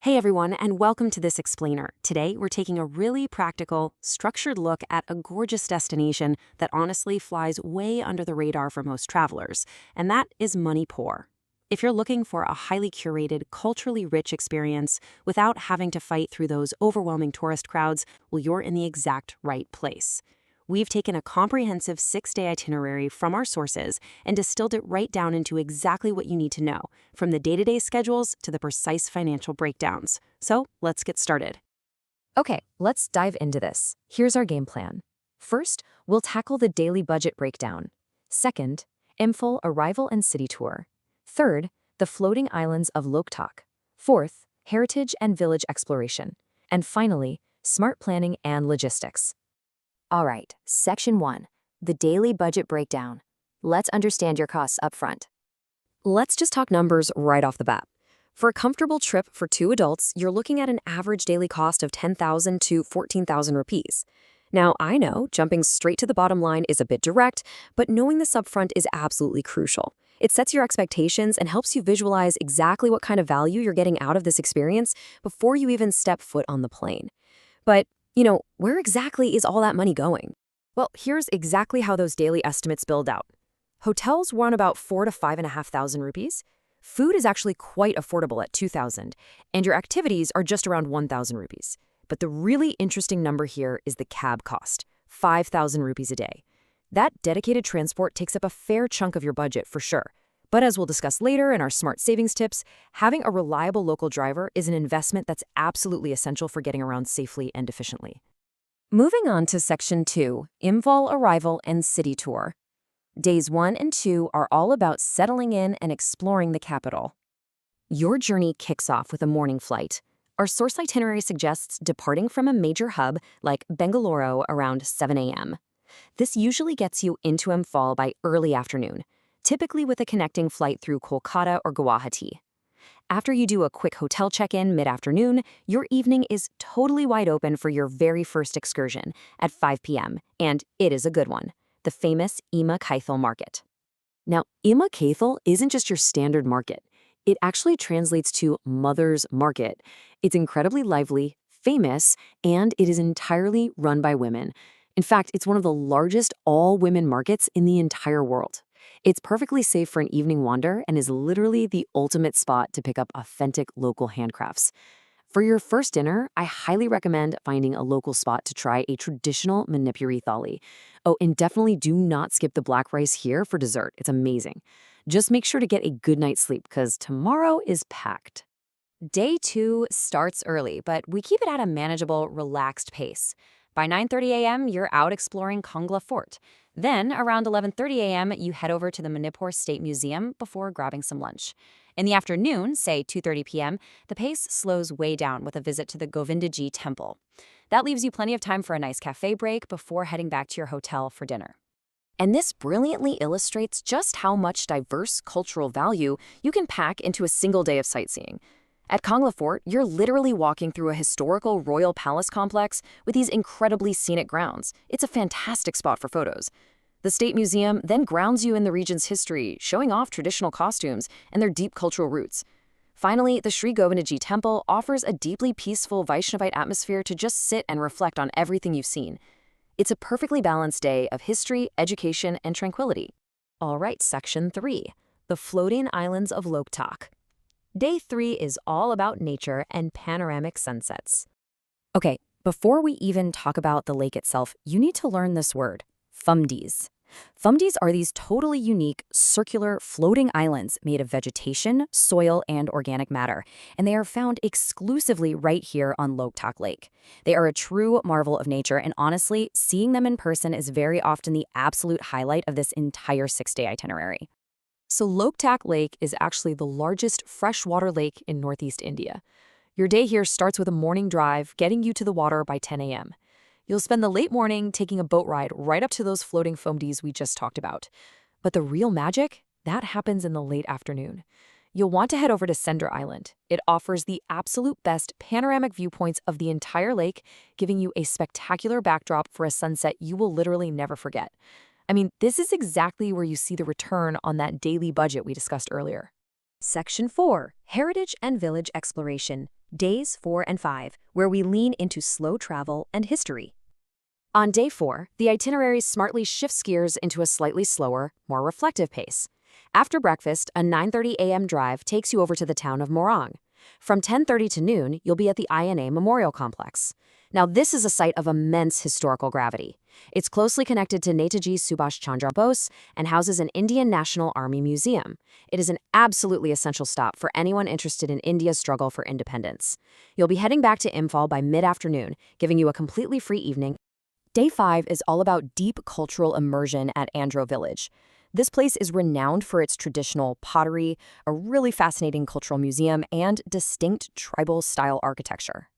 Hey everyone, and welcome to this explainer. Today, we're taking a really practical, structured look at a gorgeous destination that honestly flies way under the radar for most travelers, and that is Manipur. If you're looking for a highly curated, culturally rich experience without having to fight through those overwhelming tourist crowds, well, you're in the exact right place. We've taken a comprehensive 6-day itinerary from our sources and distilled it right down into exactly what you need to know, from the day-to-day schedules to the precise financial breakdowns. So let's get started. Okay, let's dive into this. Here's our game plan. First, we'll tackle the daily budget breakdown. Second, Imphal arrival and city tour. Third, the floating islands of Loktak. Fourth, heritage and village exploration. And finally, smart planning and logistics. All right, Section 1, the daily budget breakdown. Let's understand your costs up front. Let's just talk numbers right off the bat. For a comfortable trip for 2 adults, you're looking at an average daily cost of 10,000 to 14,000 rupees. Now, I know jumping straight to the bottom line is a bit direct, but knowing this upfront is absolutely crucial. It sets your expectations and helps you visualize exactly what kind of value you're getting out of this experience before you even step foot on the plane. But where exactly is all that money going? Well, here's exactly how those daily estimates build out. Hotels run about 4 to 5,500 rupees. Food is actually quite affordable at 2,000, and your activities are just around 1,000 rupees. But the really interesting number here is the cab cost, 5,000 rupees a day. That dedicated transport takes up a fair chunk of your budget for sure. But as we'll discuss later in our smart savings tips, having a reliable local driver is an investment that's absolutely essential for getting around safely and efficiently. Moving on to Section 2, Imphal arrival and city tour. Days 1 and 2 are all about settling in and exploring the capital. Your journey kicks off with a morning flight. Our source itinerary suggests departing from a major hub like Bengaluru around 7 a.m. This usually gets you into Imphal by early afternoon, typically with a connecting flight through Kolkata or Guwahati. After you do a quick hotel check-in mid-afternoon, your evening is totally wide open for your very first excursion at 5 p.m., and it is a good one, the famous Ima Kaithal market. Now, Ima Kaithal isn't just your standard market. It actually translates to Mother's Market. It's incredibly lively, famous, and it is entirely run by women. In fact, it's one of the largest all-women markets in the entire world. It's perfectly safe for an evening wander and is literally the ultimate spot to pick up authentic local handcrafts. For your first dinner, I highly recommend finding a local spot to try a traditional Manipuri thali. Oh, and definitely do not skip the black rice here for dessert. It's amazing. Just make sure to get a good night's sleep because tomorrow is packed. Day 2 starts early, but we keep it at a manageable, relaxed pace. By 9:30 a.m., you're out exploring Kangla Fort. Then, around 11:30 a.m., you head over to the Manipur State Museum before grabbing some lunch. In the afternoon, say 2:30 p.m., the pace slows way down with a visit to the Govindaji Temple. That leaves you plenty of time for a nice cafe break before heading back to your hotel for dinner. And this brilliantly illustrates just how much diverse cultural value you can pack into a single day of sightseeing. At Kangla Fort, you're literally walking through a historical royal palace complex with these incredibly scenic grounds. It's a fantastic spot for photos. The State Museum then grounds you in the region's history, showing off traditional costumes and their deep cultural roots. Finally, the Sri Govindaji Temple offers a deeply peaceful Vaishnavite atmosphere to just sit and reflect on everything you've seen. It's a perfectly balanced day of history, education, and tranquility. All right, Section 3, the floating islands of Loktak. Day 3 is all about nature and panoramic sunsets. Okay, before we even talk about the lake itself, you need to learn this word, Fumdis. Fumdis are these totally unique, circular, floating islands made of vegetation, soil, and organic matter, and they are found exclusively right here on Loktak Lake. They are a true marvel of nature, and honestly, seeing them in person is very often the absolute highlight of this entire 6-day itinerary. So Loktak Lake is actually the largest freshwater lake in northeast India. Your day here starts with a morning drive, getting you to the water by 10 a.m. You'll spend the late morning taking a boat ride right up to those floating Fumdis we just talked about. But the real magic, that happens in the late afternoon. You'll want to head over to Sender Island. It offers the absolute best panoramic viewpoints of the entire lake, giving you a spectacular backdrop for a sunset you will literally never forget. I mean, this is exactly where you see the return on that daily budget we discussed earlier. Section 4, Heritage and Village Exploration. Days 4 and 5, where we lean into slow travel and history. On day 4, the itinerary smartly shifts gears into a slightly slower, more reflective pace. After breakfast, a 9:30 a.m. drive takes you over to the town of Morang. From 10:30 to noon, you'll be at the INA Memorial Complex. Now, this is a site of immense historical gravity. It's closely connected to Netaji Subhash Chandra Bose and houses an Indian National Army Museum. It is an absolutely essential stop for anyone interested in India's struggle for independence. You'll be heading back to Imphal by mid-afternoon, giving you a completely free evening. Day 5 is all about deep cultural immersion at Andhra Village. This place is renowned for its traditional pottery, a really fascinating cultural museum, and distinct tribal-style architecture.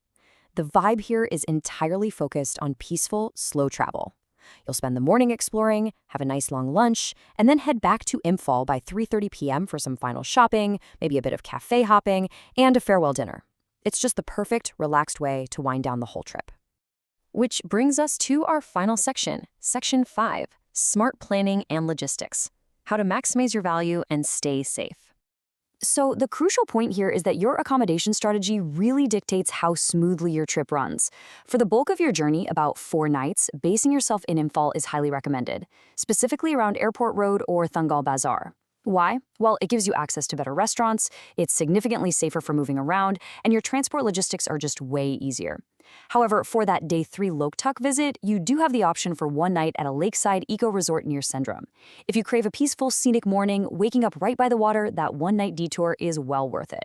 The vibe here is entirely focused on peaceful, slow travel. You'll spend the morning exploring, have a nice long lunch, and then head back to Imphal by 3:30 p.m. for some final shopping, maybe a bit of cafe hopping, and a farewell dinner. It's just the perfect, relaxed way to wind down the whole trip. Which brings us to our final section, Section 5, Smart Planning and Logistics, how to maximize your value and stay safe. So the crucial point here is that your accommodation strategy really dictates how smoothly your trip runs. For the bulk of your journey, about 4 nights, basing yourself in Imphal is highly recommended, specifically around Airport Road or Thangal Bazaar. Why? Well, it gives you access to better restaurants, it's significantly safer for moving around, and your transport logistics are just way easier. However, for that day 3 Loktak visit, you do have the option for 1 night at a lakeside eco-resort near Sendram. If you crave a peaceful, scenic morning, waking up right by the water, that 1-night detour is well worth it.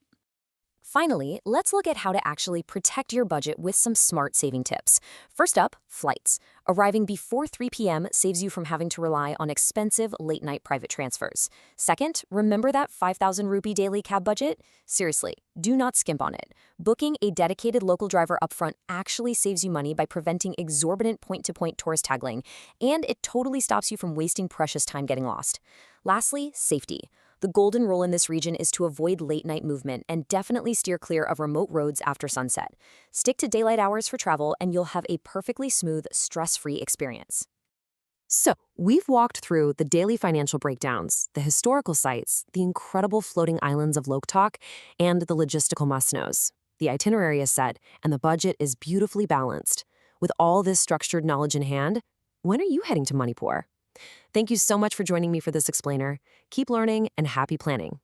Finally, let's look at how to actually protect your budget with some smart saving tips. First up, flights. Arriving before 3 p.m. saves you from having to rely on expensive late-night private transfers. Second, remember that 5,000 rupee daily cab budget? Seriously, do not skimp on it. Booking a dedicated local driver upfront actually saves you money by preventing exorbitant point-to-point tourist haggling, and it totally stops you from wasting precious time getting lost. Lastly, safety. The golden rule in this region is to avoid late-night movement and definitely steer clear of remote roads after sunset. Stick to daylight hours for travel and you'll have a perfectly smooth, stress-free experience. So, we've walked through the daily financial breakdowns, the historical sites, the incredible floating islands of Loktak, and the logistical must-knows. The itinerary is set, and the budget is beautifully balanced. With all this structured knowledge in hand, when are you heading to Manipur? Thank you so much for joining me for this explainer. Keep learning and happy planning.